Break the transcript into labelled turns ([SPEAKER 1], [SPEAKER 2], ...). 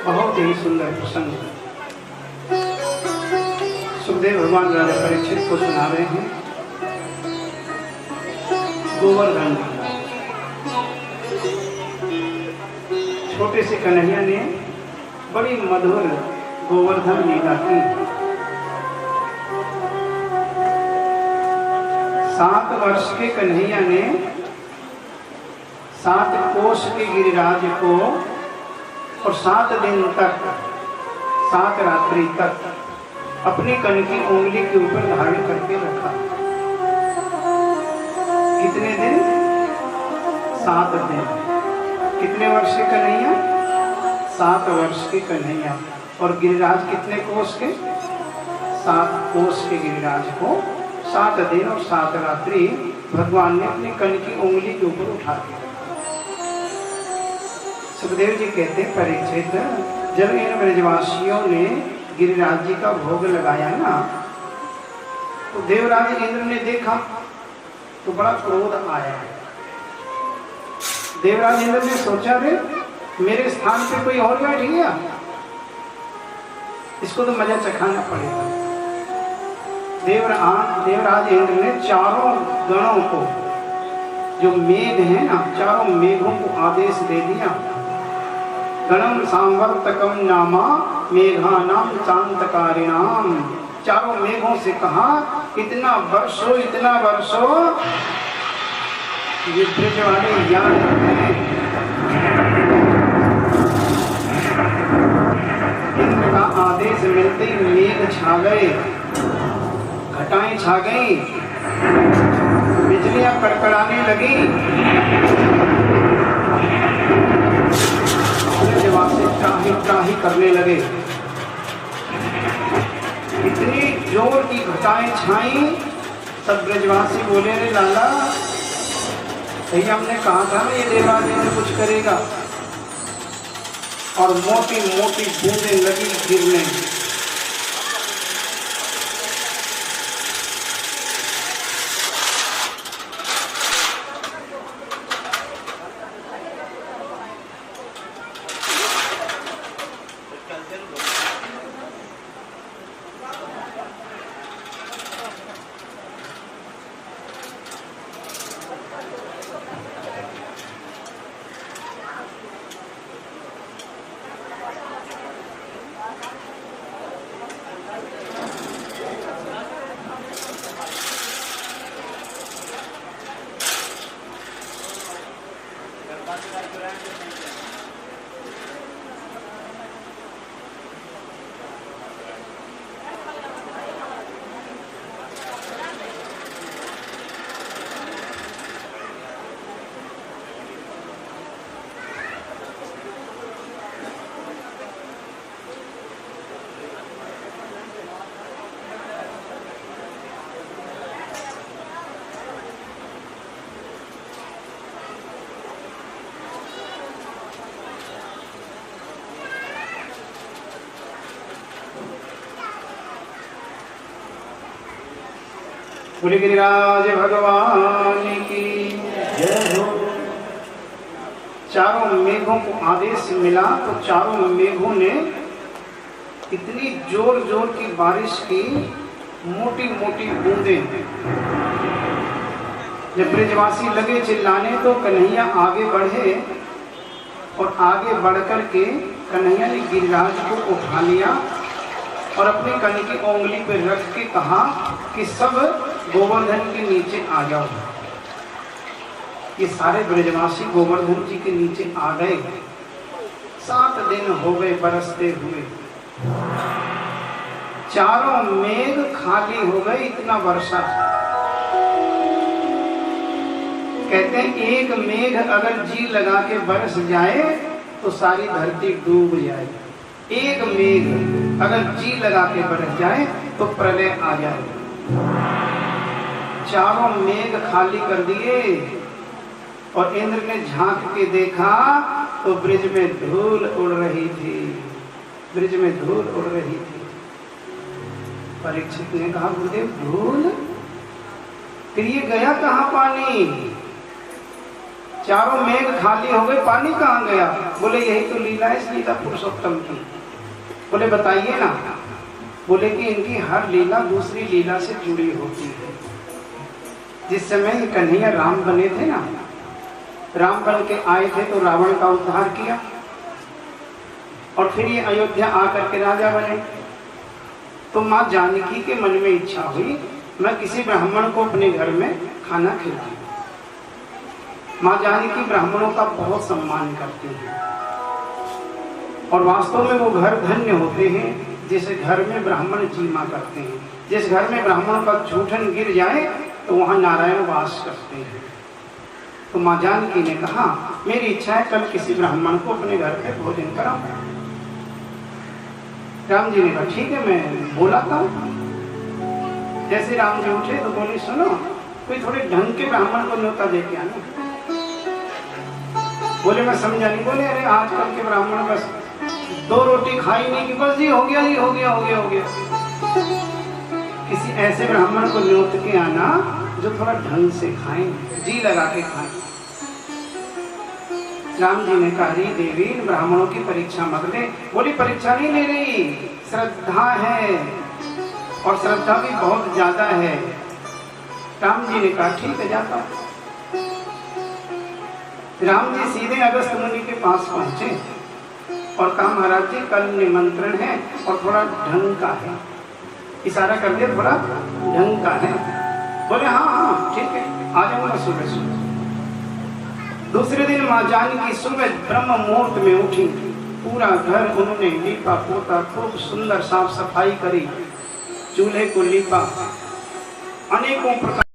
[SPEAKER 1] बहुत ही सुंदर प्रसंग सुखदेव भगवान राजा परीक्षित को सुना रहे हैं। गोवर्धन छोटे से कन्हैया ने बड़ी मधुर गोवर्धन लीला की। 7 वर्ष के कन्हैया ने 7 कोष के गिरिराज को और 7 दिन तक 7 रात्रि तक अपनी कन की उंगली के ऊपर धारण करके रखा। कितने दिन? 7 दिन। कितने वर्ष के कन्हैया? 7 वर्ष के कन्हैया। और गिरिराज कितने कोष के? 7 कोष के गिरिराज को 7 दिन और 7 रात्रि भगवान ने अपनी कन की उंगली के ऊपर उठा के। सुखदेव जी कहते परीक्षित, जब इन ब्रजवासियों ने गिरिराज जी का भोग लगाया ना, तो देवराज इंद्र ने देखा तो बड़ा क्रोध आया। देवराज इंद्र ने सोचा, रे मेरे स्थान पे कोई और बैठ गया, इसको तो मजा चखाना पड़ेगा। देवराज इंद्र ने चारों गणों को, जो मेघ है ना, चारों मेघों को आदेश दे दिया। गणम सांवर्तकम नामा मेघानाम चांतकारिणाम। चारों मेघों से कहा, इतना वर्षो ये ब्रज वाले याद रखें। इंद्र का आदेश मिलते ही मेघ छा गए, घटाएं छा गई, बिजलियां कड़कड़ाने लगी। ब्रजवासी त्राही करने लगे। इतनी जोर की घटाएं छाई, सब ब्रजवासी बोले, रे लाला भैया हमने कहा था ना ये देवराज इंद्र कुछ करेगा। और मोटी मोटी बूंदें लगी गिरने। बोले गिरिराज भगवान की जय हो। चारों मेघों को आदेश मिला तो चारों मेघों ने इतनी जोर जोर की बारिश की, मोटी मोटी बूंदें। जब ब्रजवासी लगे चिल्लाने तो कन्हैया आगे बढ़े और आगे बढ़कर के कन्हैया ने गिरिराज को उठा लिया और अपनी कन की उंगली पर रख के कहा कि सब गोवर्धन के नीचे आ जाओ। ये सारे ब्रजवासी गोवर्धन जी के नीचे आ गए। 7 दिन हो गए बरसते हुए, चारों मेघ खाली हो गए, इतना वर्षा। कहते हैं एक मेघ अगर जी लगा के बरस जाए तो सारी धरती डूब जाए। एक मेघ अगर जी लगा के बरस जाए तो प्रलय आ जाए। चारों मेघ खाली कर दिए और इंद्र ने झांक के देखा तो ब्रिज में धूल उड़ रही थी। ब्रिज में धूल उड़ रही थी। परीक्षित ने कहा, गुरुदेव धूल? फिर ये गया कहाँ पानी? चारों मेघ खाली हो गए, पानी कहाँ गया? बोले यही तो लीला है इस लीला पुरुषोत्तम की। बोले बताइए ना। बोले कि इनकी हर लीला दूसरी लीला से जुड़ी होती है। जिस समय ये कन्हैया राम बने थे ना, राम बन के आए थे तो रावण का उद्धार किया, और फिर ये अयोध्या आकर के राजा बने। तो माँ जानकी के मन में इच्छा हुई मैं किसी ब्राह्मण को अपने घर में खाना खिलाऊं। माँ जानकी ब्राह्मणों का बहुत सम्मान करती हैं, और वास्तव में वो घर धन्य होते हैं जिस घर में ब्राह्मण जीमा करते हैं। जिस घर में ब्राह्मण का जूठन गिर जाए तो वहाँ नारायण वास करते हैं। तो माँ जानकी ने कहा मेरी इच्छा है कल किसी ब्राह्मण को अपने घर पे भोजन कराऊं। राम जी ने कहा ठीक है मैं बुलाता हूँ। जैसे राम जी उठे तो बोली सुनो कोई थोड़े ढंग के ब्राह्मण को न्योता दे के आना। बोले मैं समझा नहीं। बोले अरे आजकल के ब्राह्मण बस 2 रोटी खाई नहीं कि बस जी हो गया जी हो गया हो गया हो गया। किसी ऐसे ब्राह्मण को न्योत के आना जो थोड़ा ढंग से खाएं, जी लगा के खाएं। राम जी ने कहा देवी इन ब्राह्मणों की परीक्षा मत ले। बोली परीक्षा नहीं ले रही, श्रद्धा है, और श्रद्धा भी बहुत ज्यादा है। राम जी ने कहा ठीक है जाता हूं। राम जी सीधे अगस्त मुनि के पास पहुंचे और कहा महाराज जी कल निमंत्रण है और थोड़ा ढंग का है। इशारा कर दिया थोड़ा ढंग का है। बोले हाँ हाँ ठीक है आ जाऊंगा सुबह सुबह। दूसरे दिन माँ जानकी सुबह ब्रह्म मुहूर्त में उठी, पूरा घर उन्होंने लीपा पोता, खूब सुंदर साफ सफाई करी, चूल्हे को लीपा, अनेकों प्रकार